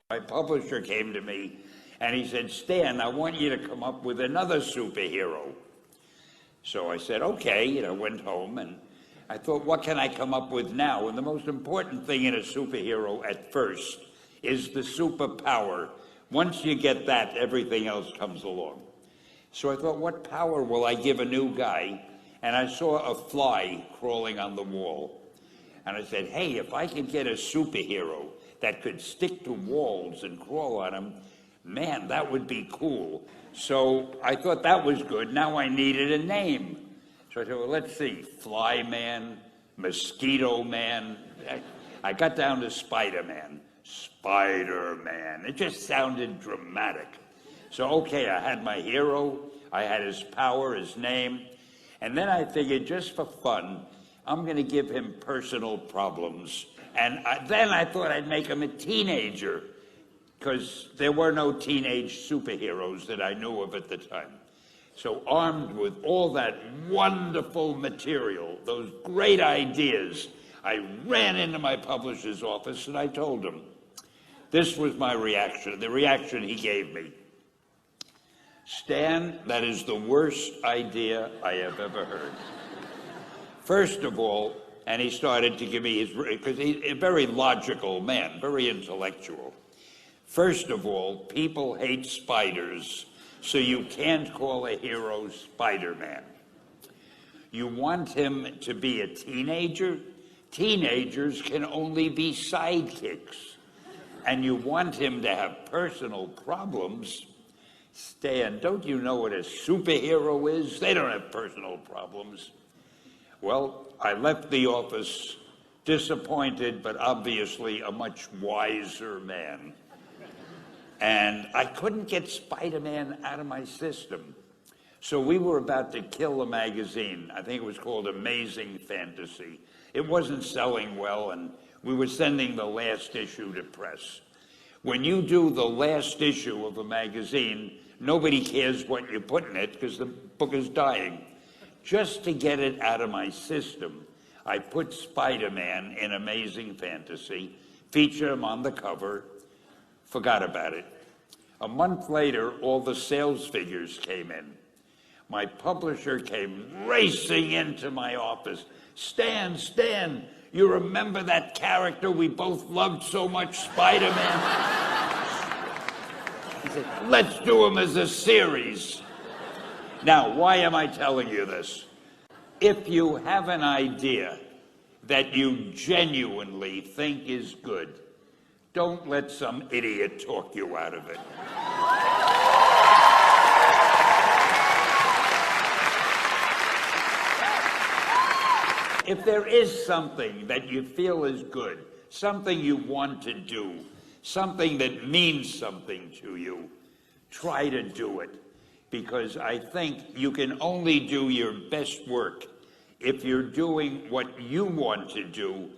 My publisher came to me and he said, Stan, I want you to come up with another superhero. So I said, okay, went home and I thought, what can I come up with now? And the most important thing in a superhero at first is the superpower. Once you get that, everything else comes along. So I thought, what power will I give a new guy? And I saw a fly crawling on the wall. And I said, hey, if I could get a superhero that could stick to walls and crawl on them, man, that would be cool. So I thought that was good. Now I needed a name. So I said, well, let's see, Fly Man, Mosquito Man. I got down to Spider-Man. Spider-Man. It just sounded dramatic. So, okay, I had my hero. I had his power, his name. And then I figured, just for fun, I'm going to give him personal problems. And then I thought I'd make him a teenager, because there were no teenage superheroes that I knew of at the time. So armed with all that wonderful material, those great ideas, I ran into my publisher's office and I told him. This was my reaction, the reaction he gave me. Stan, that is the worst idea I have ever heard. First of all, and he started to give me his, because he's a very logical man, very intellectual. First of all, people hate spiders, so you can't call a hero Spider-Man. You want him to be a teenager? Teenagers can only be sidekicks. And you want him to have personal problems? Stan, don't you know what a superhero is? They don't have personal problems. Well, I left the office disappointed, but obviously a much wiser man. And I couldn't get Spider-Man out of my system. So we were about to kill a magazine. I think it was called Amazing Fantasy. It wasn't selling well, and we were sending the last issue to press. When you do the last issue of a magazine, nobody cares what you put in it because the book is dying. Just to get it out of my system, I put Spider-Man in Amazing Fantasy, featured him on the cover, forgot about it. A month later, all the sales figures came in. My publisher came racing into my office. Stan, you remember that character we both loved so much, Spider-Man? He said, let's do him as a series. Now, why am I telling you this? If you have an idea that you genuinely think is good, don't let some idiot talk you out of it. If there is something that you feel is good, something you want to do, something that means something to you, try to do it. Because I think you can only do your best work if you're doing what you want to do